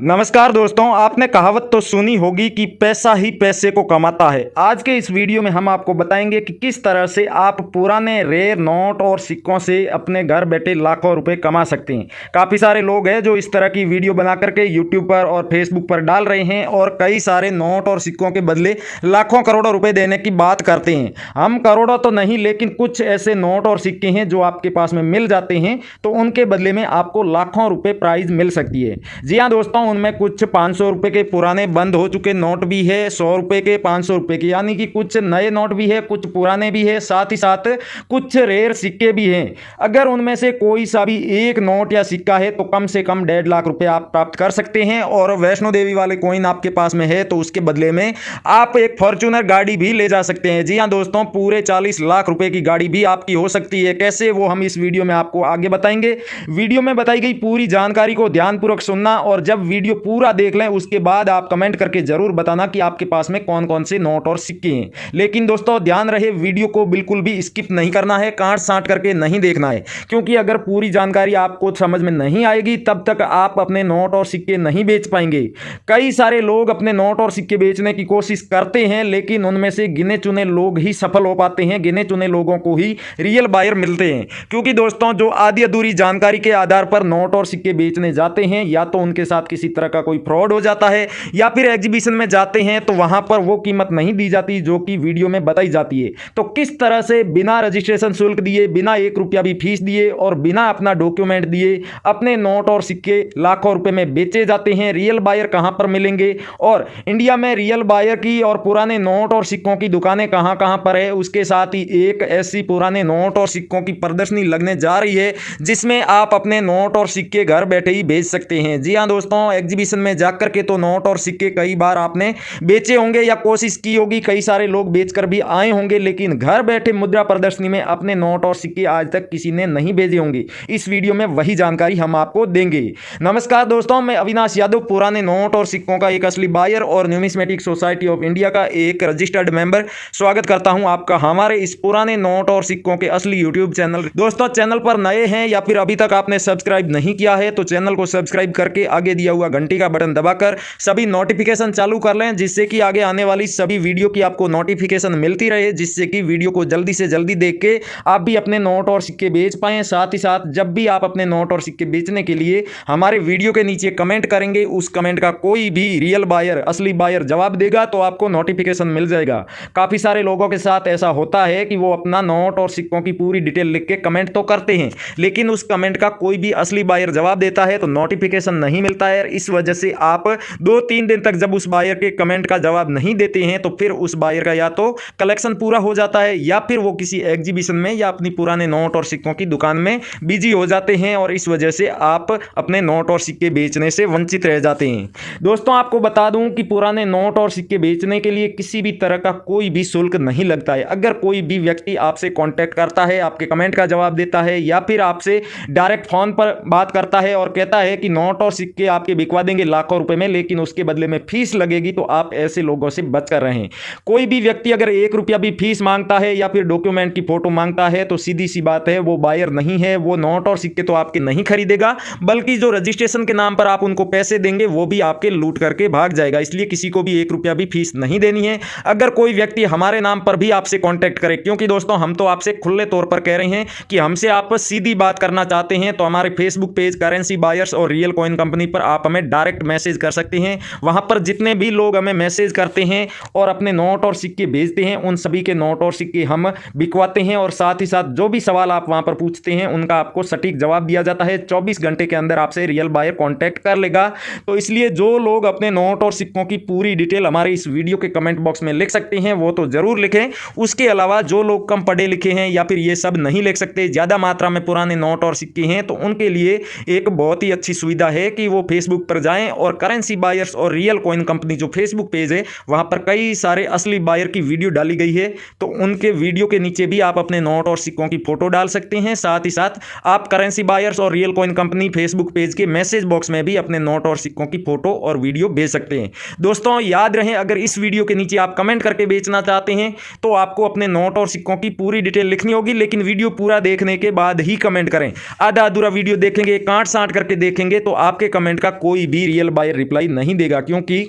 नमस्कार दोस्तों, आपने कहावत तो सुनी होगी कि पैसा ही पैसे को कमाता है। आज के इस वीडियो में हम आपको बताएंगे कि किस तरह से आप पुराने रेयर नोट और सिक्कों से अपने घर बैठे लाखों रुपए कमा सकते हैं। काफ़ी सारे लोग हैं जो इस तरह की वीडियो बना करके यूट्यूब पर और फेसबुक पर डाल रहे हैं और कई सारे नोट और सिक्कों के बदले लाखों करोड़ों रुपए देने की बात करते हैं। हम करोड़ों तो नहीं, लेकिन कुछ ऐसे नोट और सिक्के हैं जो आपके पास में मिल जाते हैं, तो उनके बदले में आपको लाखों रुपए प्राइज मिल सकती है। जी हाँ दोस्तों, उनमें कुछ 500 रुपए के पुराने बंद हो चुके नोट भी है, 100 रुपए के, 500 रुपए के, यानी कि कुछ नए नोट भी है, कुछ पुराने भी है, साथ ही साथ कुछ रेयर सिक्के भी हैं। अगर उनमें से कोई सा भी एक नोट या सिक्का है तो कम से कम 1.5 लाख रुपए आप प्राप्त कर सकते हैं। और वैष्णो देवी वाले कॉइन आपके पास में है तो उसके बदले में आप एक फॉर्च्यूनर गाड़ी भी ले जा सकते हैं। जी हाँ दोस्तों, पूरे 40 लाख रुपए की गाड़ी भी आपकी हो सकती है। कैसे, वो हम इस वीडियो में आपको आगे बताएंगे। वीडियो में बताई गई पूरी जानकारी को ध्यानपूर्वक सुनना और जब वीडियो पूरा देख लें उसके बाद आप कमेंट करके जरूर बताना कि आपके पास में कौन कौन से नोट और सिक्के हैं। लेकिन दोस्तों ध्यान रहे, वीडियो को बिल्कुल भी स्किप नहीं करना है, काट साट करके नहीं देखना है, क्योंकि अगर पूरी जानकारी आपको समझ में नहीं आएगी तब तक आप अपने नोट और सिक्के नहीं बेच पाएंगे। कई सारे लोग अपने नोट और सिक्के बेचने की कोशिश करते हैं, लेकिन उनमें से गिने चुने लोग ही सफल हो पाते हैं, गिने चुने लोगों को ही रियल बायर मिलते हैं। क्योंकि दोस्तों जो आधी अधूरी जानकारी के आधार पर नोट और सिक्के बेचने जाते हैं, या तो उनके साथ किसी तरह का कोई फ्रॉड हो जाता है या फिर एग्जीबिशन में जाते हैं तो वहां पर वो कीमत नहीं दी जाती जो कि वीडियो में बताई जाती है। तो किस तरह से बिना रजिस्ट्रेशन शुल्क दिए, बिना 1 रुपया भी फीस दिए और बिना अपना डॉक्यूमेंट दिए अपने नोट और सिक्के लाखों रुपए में बेचे जाते हैं, रियल बायर कहां पर मिलेंगे और इंडिया में रियल बायर की और पुराने नोट और सिक्कों की दुकानें कहां कहां पर है, उसके साथ ही एक ऐसी पुराने नोट और सिक्कों की प्रदर्शनी लगने जा रही है जिसमें आप अपने नोट और सिक्के घर बैठे ही बेच सकते हैं। जी हां दोस्तों, एग्जीबिशन में जाकर के तो नोट और सिक्के कई बार आपने बेचे होंगे या कोशिश की होगी, कई सारे लोग बेचकर भी आए होंगे, लेकिन घर बैठे मुद्रा प्रदर्शनी में अपने नोट और सिक्के आज तक किसी ने नहीं भेजे होंगे। इस वीडियो में वही जानकारी हम आपको देंगे। नमस्कार दोस्तों, मैं अविनाश यादव, पुराने नोट और सिक्कों का एक असली बायर और न्यूमिस्मेटिक सोसाइटी ऑफ इंडिया का एक रजिस्टर्ड मेंबर, स्वागत करता हूं आपका हमारे इस पुराने नोट और सिक्कों के असली यूट्यूब चैनल। दोस्तों चैनल पर नए हैं या फिर अभी तक आपने सब्सक्राइब नहीं किया है तो चैनल को सब्सक्राइब करके आगे दिया हुआ घंटी का बटन दबाकर सभी नोटिफिकेशन चालू कर लें, जिससे कि आगे आने वाली सभी वीडियो की आपको नोटिफिकेशन मिलती रहे, जिससे कि वीडियो को जल्दी से जल्दी देख के आप भी अपने नोट और सिक्के बेच पाएं। साथ ही साथ जब भी आप अपने नोट और सिक्के बेचने के लिए हमारे वीडियो के नीचे कमेंट करेंगे, उस कमेंट का कोई भी रियल बायर, असली बायर जवाब देगा तो आपको नोटिफिकेशन मिल जाएगा। काफ़ी सारे लोगों के साथ ऐसा होता है कि वो अपना नोट और सिक्कों की पूरी डिटेल लिख के कमेंट तो करते हैं, लेकिन उस कमेंट का कोई भी असली बायर जवाब देता है तो नोटिफिकेशन नहीं मिलता है। इस वजह से आप 2-3 दिन तक जब उस बायर के कमेंट का जवाब नहीं देते हैं तो फिर उस बायर का या तो कलेक्शन पूरा हो जाता है या फिर वो किसी एग्जीबिशन में या अपनी पुराने नोट और सिक्कों की दुकान में बिजी हो जाते हैं और इस वजह से आप अपने नोट और सिक्के बेचने से वंचित रह जाते हैं। दोस्तों आपको बता दूं कि पुराने नोट और सिक्के बेचने के लिए किसी भी तरह का कोई भी शुल्क नहीं लगता है। अगर कोई भी व्यक्ति आपसे कॉन्टैक्ट करता है, आपके कमेंट का जवाब देता है या फिर आपसे डायरेक्ट फोन पर बात करता है और कहता है कि नोट और सिक्के आपके बिकवा देंगे लाखों रुपए में, लेकिन उसके बदले में फीस लगेगी, तो आप ऐसे लोगों से बच कर रहें। कोई भी व्यक्ति अगर 1 रुपया भी फीस मांगता है या फिर डॉक्यूमेंट की फोटो मांगता है तो सीधी सी बात है, वो बायर नहीं है, वो नोट और सिक्के तो आपके नहीं खरीदेगा, बल्कि जो रजिस्ट्रेशन के नाम पर आप उनको पैसे देंगे वो भी आपके लूट करके भाग जाएगा। इसलिए किसी को भी 1 रुपया भी फीस नहीं देनी है। अगर कोई व्यक्ति हमारे नाम पर भी आपसे कॉन्टैक्ट करे, क्योंकि दोस्तों हम तो आपसे खुले तौर पर कह रहे हैं कि हमसे आप सीधी बात करना चाहते हैं तो हमारे फेसबुक पेज करेंसी बायर्स और रियल कॉइन कंपनी पर आप हमें डायरेक्ट मैसेज कर सकते हैं। वहां पर जितने भी लोग हमें मैसेज करते हैं और अपने नोट और सिक्के भेजते हैं, उन सभी के नोट और सिक्के हम बिकवाते हैं और साथ ही साथ जो भी सवाल आप वहां पर पूछते हैं उनका आपको सटीक जवाब दिया जाता है। 24 घंटे के अंदर आपसे रियल बायर कॉन्टैक्ट कर लेगा। तो इसलिए जो लोग अपने नोट और सिक्कों की पूरी डिटेल हमारे इस वीडियो के कमेंट बॉक्स में लिख सकते हैं वो तो जरूर लिखें। उसके अलावा जो लोग कम पढ़े लिखे हैं या फिर ये सब नहीं लिख सकते, ज़्यादा मात्रा में पुराने नोट और सिक्के हैं, तो उनके लिए एक बहुत ही अच्छी सुविधा है कि वो फेसबुक पर जाएं और करेंसी बायर्स और रियल कॉइन कंपनी जो फेसबुक पेज है वहां पर कई सारे असली बायर की वीडियो डाली गई है, तो उनके वीडियो के नीचे भी आप अपने नोट और सिक्कों की फोटो डाल सकते हैं। साथ ही साथ आप करेंसी बायर्स और real coin company Facebook page के मैसेज बॉक्स में भी अपने नोट और सिक्कों की फोटो और वीडियो भेज सकते हैं। दोस्तों याद रहे, अगर इस वीडियो के नीचे आप कमेंट करके बेचना चाहते हैं तो आपको अपने नोट और सिक्कों की पूरी डिटेल लिखनी होगी, लेकिन वीडियो पूरा देखने के बाद ही कमेंट करें। आधा अधूरा वीडियो देखेंगे, काट साट करके देखेंगे तो आपके कमेंट का कोई भी रियल बायर रिप्लाई नहीं देगा, क्योंकि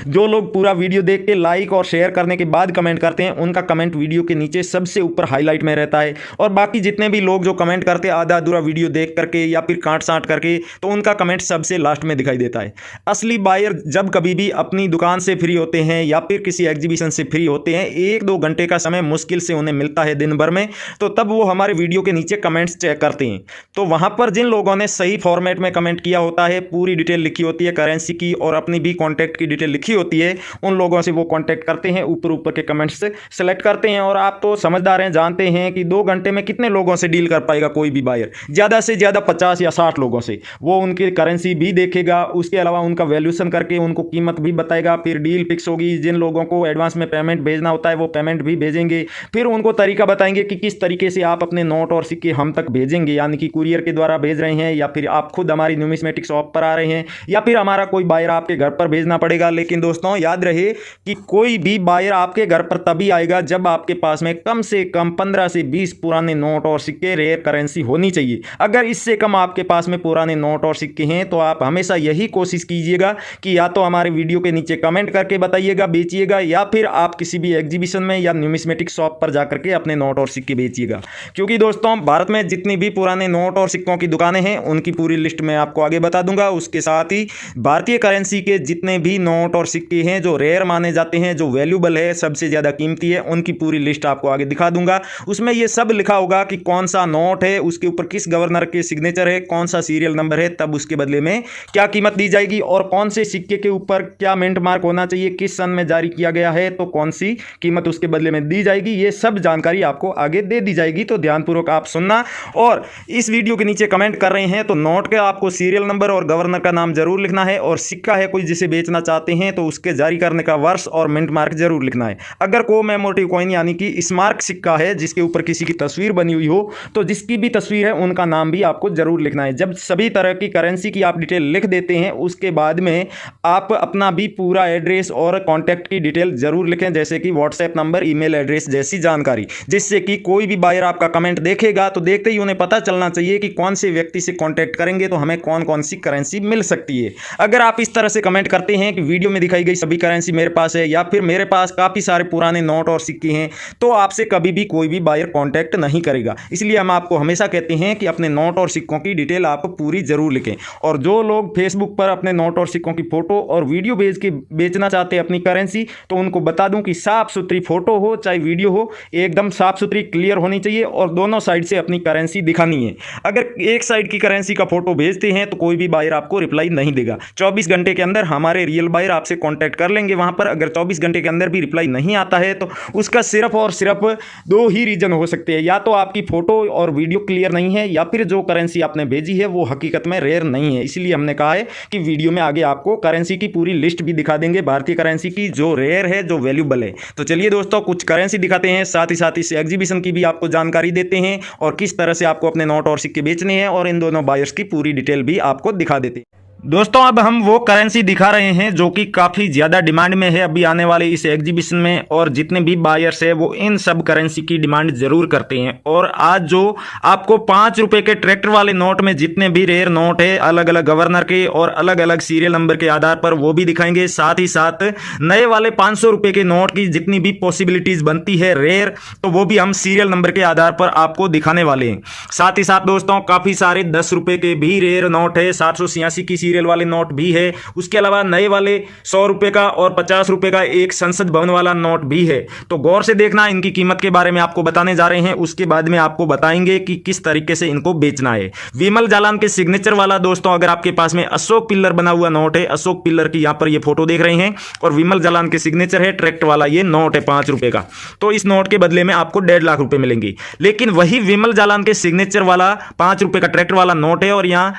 जो लोग पूरा वीडियो देख के लाइक और शेयर करने के बाद कमेंट करते हैं उनका कमेंट वीडियो के नीचे सबसे ऊपर हाईलाइट में रहता है, और बाकी जितने भी लोग जो कमेंट करते हैं आधा अधूरा वीडियो देख करके या फिर काट साट करके, तो उनका कमेंट सबसे लास्ट में दिखाई देता है। असली बायर जब कभी भी अपनी दुकान से फ्री होते हैं या फिर किसी एग्जीबिशन से फ्री होते हैं, 1-2 घंटे का समय मुश्किल से उन्हें मिलता है दिन भर में, तो तब वो हमारे वीडियो के नीचे कमेंट्स चेक करते हैं। तो वहाँ पर जिन लोगों ने सही फॉर्मेट में कमेंट किया होता है, पूरी डिटेल लिखी होती है करेंसी की और अपनी भी कॉन्टैक्ट की डिटेल लिखी होती है, उन लोगों से वो कांटेक्ट करते हैं, ऊपर ऊपर के कमेंट्स से सेलेक्ट करते हैं। और आप तो समझदार हैं, जानते हैं कि 2 घंटे में कितने लोगों से डील कर पाएगा कोई भी बायर, ज़्यादा से ज़्यादा 50 या 60 लोगों से। वो उनकी करेंसी भी देखेगा, उसके अलावा उनका वैल्यूएशन करके उनको कीमत भी बताएगा, फिर डील फिक्स होगी। जिन लोगों को एडवांस में पेमेंट भेजना होता है वो पेमेंट भी भेजेंगे, फिर उनको तरीका बताएंगे कि किस तरीके से आप अपने नोट और सिक्के हम तक भेजेंगे, यानी कि कुरियर के द्वारा भेज रहे हैं या फिर आप खुद हमारी न्यूमिस्मेटिक शॉप पर आ रहे हैं या फिर हमारा कोई बायर आपके घर पर भेजना पड़ेगा। लेकिन दोस्तों याद रहे कि कोई भी बायर आपके घर पर तभी आएगा जब आपके पास में कम से कम 15 से 20 पुराने नोट और सिक्के रेयर करेंसी होनी चाहिए। अगर इससे कम आपके पास में पुराने नोट और सिक्के हैं तो आप हमेशा यही कोशिश कीजिएगा कि या तो हमारे वीडियो के नीचे कमेंट करके बताइएगा बेचिएगा, या फिर आप किसी भी एग्जीबिशन में या न्यूमिस्मेटिक शॉप पर जाकर के अपने नोट और सिक्के बेचिएगा। क्योंकि दोस्तों भारत में जितनी भी पुराने नोट और सिक्कों की दुकानें हैं उनकी पूरी लिस्ट मैं आपको आगे बता दूंगा। उसके साथ ही भारतीय करेंसी के जितने भी नोट और सिक्के हैं जो रेयर माने जाते हैं, जो वैल्यूबल है, सबसे ज़्यादा कीमती है, उनकी पूरी लिस्ट आपको आगे दिखा दूंगा। उसमें ये सब लिखा होगा कि कौन सा नोट है, उसके ऊपर किस गवर्नर के सिग्नेचर है, कौन सा सीरियल नंबर है, तब उसके बदले में क्या कीमत दी जाएगी, और कौन से सिक्के के ऊपर क्या मिंट मार्क होना चाहिए, किस सन में जारी किया गया है, तो कौन सी कीमत उसके बदले में दी जाएगी। ये सब जानकारी आपको आगे दे दी जाएगी, तो ध्यानपूर्वक आप सुनना। और इस वीडियो के नीचे कमेंट कर रहे हैं तो नोट का आपको सीरियल नंबर और गवर्नर का नाम जरूर लिखना है, और सिक्का है कोई जिसे बेचना चाहते हैं तो उसके जारी करने का वर्ष और मिंट मार्क जरूर लिखना है। अगर कोमेमोरेटिव कॉइन यानी कि स्मारक सिक्का है जिसके ऊपर किसी की तस्वीर बनी हुई हो, तो जिसकी भी तस्वीर है उनका नाम भी आपको जरूर लिखना है। जब सभी तरह की करेंसी की आप डिटेल लिख देते हैं उसके बाद में आप अपना भी पूरा एड्रेस और कॉन्टैक्ट की डिटेल जरूर लिखें, जैसे कि व्हाट्सएप नंबर, ईमेल एड्रेस जैसी जानकारी, जिससे कि कोई भी बायर आपका कमेंट देखेगा तो देखते ही उन्हें पता चलना चाहिए कि कौन से व्यक्ति से कॉन्टैक्ट करेंगे तो हमें कौन कौन सी करेंसी मिल सकती है। अगर आप इस तरह से कमेंट करते हैं कि वीडियो में दिखाई गई सभी करेंसी मेरे पास है या फिर मेरे पास काफ़ी सारे पुराने नोट और सिक्के हैं, तो आपसे कभी भी कोई भी बायर कांटेक्ट नहीं करेगा। इसलिए हम आपको हमेशा कहते हैं कि अपने नोट और सिक्कों की डिटेल आप पूरी जरूर लिखें। और जो लोग फेसबुक पर अपने नोट और सिक्कों की फोटो और वीडियो भेज के बेचना चाहते हैं अपनी करेंसी, तो उनको बता दूं कि साफ सुथरी फोटो हो चाहे वीडियो हो, एकदम साफ सुथरी क्लियर होनी चाहिए और दोनों साइड से अपनी करेंसी दिखानी है। अगर एक साइड की करेंसी का फोटो भेजते हैं तो कोई भी बायर आपको रिप्लाई नहीं देगा। 24 घंटे के अंदर हमारे रियल बायर आपसे कॉन्टैक्ट कर लेंगे वहां पर। अगर 24 घंटे के अंदर भी रिप्लाई नहीं आता है तो उसका सिर्फ और सिर्फ 2 ही रीजन हो सकते हैं, या तो आपकी फोटो और वीडियो क्लियर नहीं है या फिर जो करेंसी आपने भेजी है वो हकीकत में रेयर नहीं है। इसलिए हमने कहा है कि वीडियो में आगे आपको करेंसी की पूरी लिस्ट भी दिखा देंगे, भारतीय करेंसी की जो रेयर है, जो वैल्यूबल है। तो चलिए दोस्तों कुछ करेंसी दिखाते हैं, साथ ही साथ इस एग्जीबिशन की भी आपको जानकारी देते हैं और किस तरह से आपको अपने नोट और सिक्के बेचने हैं, और इन दोनों बायर्स की पूरी डिटेल भी आपको दिखा देते हैं। दोस्तों अब हम वो करेंसी दिखा रहे हैं जो कि काफ़ी ज़्यादा डिमांड में है अभी आने वाले इस एग्जीबिशन में, और जितने भी बायर्स है वो इन सब करेंसी की डिमांड जरूर करते हैं। और आज जो आपको 5 रुपए के ट्रैक्टर वाले नोट में जितने भी रेयर नोट है अलग अलग गवर्नर के और अलग अलग सीरियल नंबर के आधार पर वो भी दिखाएंगे। साथ ही साथ नए वाले 500 रुपए के नोट की जितनी भी पॉसिबिलिटीज बनती है रेयर, तो वो भी हम सीरियल नंबर के आधार पर आपको दिखाने वाले हैं। साथ ही साथ दोस्तों काफ़ी सारे 10 रुपए के भी रेयर नोट है, 786 की सीरियल वाले नोट भी है। उसके अलावा नए वाले 100 रुपए का और 50 रुपए का एक संसद भवन वाला नोट भी है। तो गौर से देखना, इनकी कीमत के बारे में आपको बताने जा रहे हैं, उसके बाद में आपको बताएंगे कि किस तरीके से इनको बेचना है। विमल जालान के सिग्नेचर वाला दोस्तों अगर आपके पास में अशोक पिल्लर बना हुआ नोट है, अशोक पिल्लर की यहां पर ये फोटो देख रहे हैं, और विमल जालान के सिग्नेचर है, ट्रैक्ट वाला ये नोट है 5 रुपए का, तो इस नोट के बदले में आपको 1.5 लाख रुपए मिलेंगे। लेकिन वही विमल जालान के सिग्नेचर वाला 5 रुपए का ट्रैक्टर वाला नोट है और यहां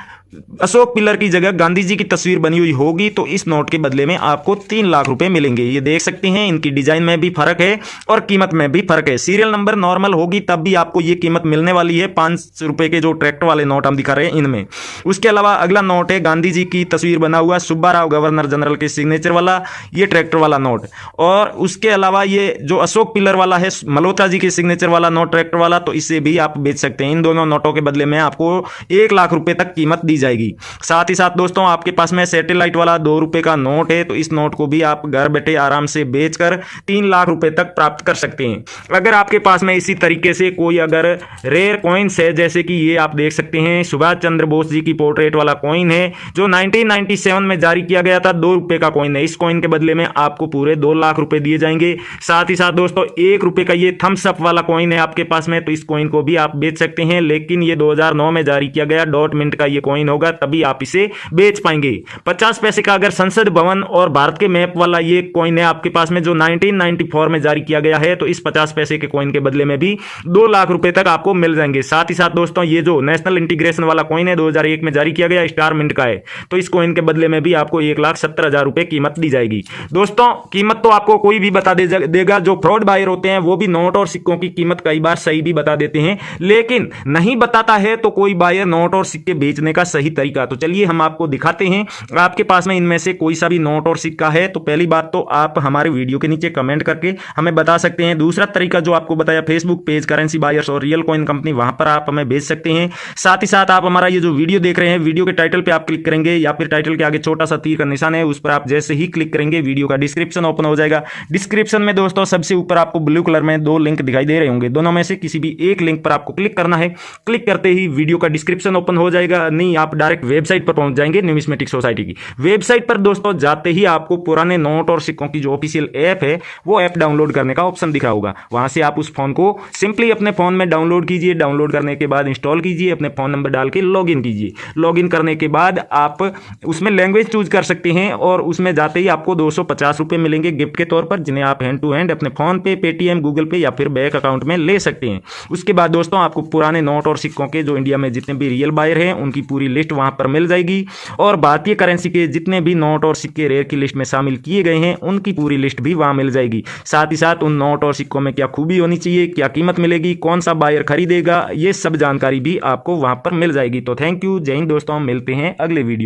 अशोक पिल्लर की जगह गांधी जी की तस्वीर बनी हुई होगी, तो इस नोट के बदले में आपको 3 लाख रुपए मिलेंगे। ये देख सकते हैं, इनकी डिजाइन में भी फर्क है और कीमत में भी फर्क है। सीरियल नंबर नॉर्मल होगी तब भी आपको ये कीमत मिलने वाली है 5 रुपए के जो ट्रैक्टर वाले नोट हम दिखा रहे हैं इनमें। उसके अलावा अगला नोट है गांधी जी की तस्वीर बना हुआ सुब्बाराव गवर्नर जनरल के सिग्नेचर वाला ये ट्रैक्टर वाला नोट, और उसके अलावा ये जो अशोक पिल्लर वाला है मल्होत्रा जी के सिग्नेचर वाला नोट ट्रैक्टर वाला, तो इसे भी आप बेच सकते हैं। इन दोनों नोटों के बदले में आपको 1 लाख रुपए तक कीमत दी दी जाएगी। साथ ही साथ दोस्तों आपके पास में सैटेलाइट वाला 2 रुपये का नोट है तो इस नोट को भी आप घर बैठे आराम से बेचकर 3 लाख रुपए तक प्राप्त कर सकते हैं। अगर आपके पास में इसी तरीके से कोई अगर रेयर कॉइन्स है, जैसे कि ये आप देख सकते हैं सुभाष चंद्र बोस जी की पोर्ट्रेट वाला कॉइन है जो 1997 में जारी किया गया था, 2 रुपये का कॉइन है। इस कॉइन के बदले में आपको पूरे 2 लाख रुपए दिए जाएंगे। साथ ही साथ दोस्तों 1 रुपये का ये थम्स अप वाला कॉइन है आपके पास में, तो इस कॉइन को भी आप बेच सकते हैं, लेकिन ये 2009 में जारी किया गया डॉट मिनट का ये कॉइन होगा, तभी आप इसे बेच पाएंगे। 50 पैसे का अगर संसद भवन और भारत के मैप वाला ये कॉइन है आपके पास में जो 1994 में जारी किया गया है, तो इस 50 पैसे के कॉइन के बदले में भी 2 लाख रुपए तक आपको मिल जाएंगे। साथ ही साथ दोस्तों ये जो नेशनल इंटीग्रेशन वाला कॉइन है 2001 में जारी किया गया स्टार मिंट का है, तो इस कॉइन के बदले में भी आपको 1,70,000 रुपए कीमत दी जाएगी। दोस्तों कीमत तो आपको कोई भी बता देगा, जो फ्रॉड बायर होते हैं वो भी नोट और सिक्कों की कीमत कई बार सही भी बता देते हैं, लेकिन नहीं बताता है तो कोई बायर नोट और सिक्के बेचने का सही तरीका। तो चलिए हम आपको दिखाते हैं। आपके पास में इनमें से कोई सा भी नोट और सिक्का है तो पहली बात तो आप हमारे वीडियो के नीचे कमेंट करके हमें बता सकते हैं। दूसरा तरीका जो आपको बताया फेसबुक पेज करेंसी बायर्स और रियल कॉइन कंपनी, वहां पर आप हमें भेज सकते हैं। साथ ही साथ आप हमारा ये जो वीडियो देख रहे हैं वीडियो के टाइटल पे आप क्लिक करेंगे या फिर टाइटल के आगे छोटा सा तीर का निशान है उस पर आप जैसे ही क्लिक करेंगे वीडियो का डिस्क्रिप्शन ओपन हो जाएगा। डिस्क्रिप्शन में दोस्तों सबसे ऊपर आपको ब्लू कलर में 2 लिंक दिखाई दे रहे होंगे, दोनों में से किसी भी एक लिंक पर आपको क्लिक करना है। क्लिक करते ही वीडियो का डिस्क्रिप्शन ओपन हो जाएगा, नहीं आप डायरेक्ट वेबसाइट पर पहुंच जाएंगे न्यूमिस्मेटिक सोसाइटी की वेबसाइट पर। दोस्तों जाते ही आपको पुराने नोट और सिक्कों की जो ऑफिशियल ऐप है वो ऐप डाउनलोड करने का ऑप्शन दिखा होगा, वहां से आप उस फोन को सिंपली अपने फोन में डाउनलोड कीजिए। डाउनलोड करने के बाद इंस्टॉल कीजिए, अपने फोन नंबर डाल के लॉगिन कीजिए। लॉगिन करने के बाद आप उसमें लैंग्वेज चूज कर सकते हैं और उसमें जाते ही आपको 250 रुपए मिलेंगे गिफ्ट के तौर पर, जिन्हें आप हैंड टू हैंड अपने फोन पे, पेटीएम, गूगल पे या फिर बैंक अकाउंट में ले सकते हैं। उसके बाद दोस्तों आपको पुराने नोट और सिक्कों के जो इंडिया में जितने भी रियल बायर हैं उनकी पूरी लिस्ट वहां पर मिल जाएगी और भारतीय करेंसी के जितने भी नोट और सिक्के रेयर की लिस्ट में शामिल किए गए हैं उनकी पूरी लिस्ट भी वहां मिल जाएगी। साथ ही साथ उन नोट और सिक्कों में क्या खूबी होनी चाहिए, क्या कीमत मिलेगी, कौन सा बायर खरीदेगा, ये सब जानकारी भी आपको वहां पर मिल जाएगी। तो थैंक यू, जय हिंद दोस्तों, मिलते हैं अगले वीडियो।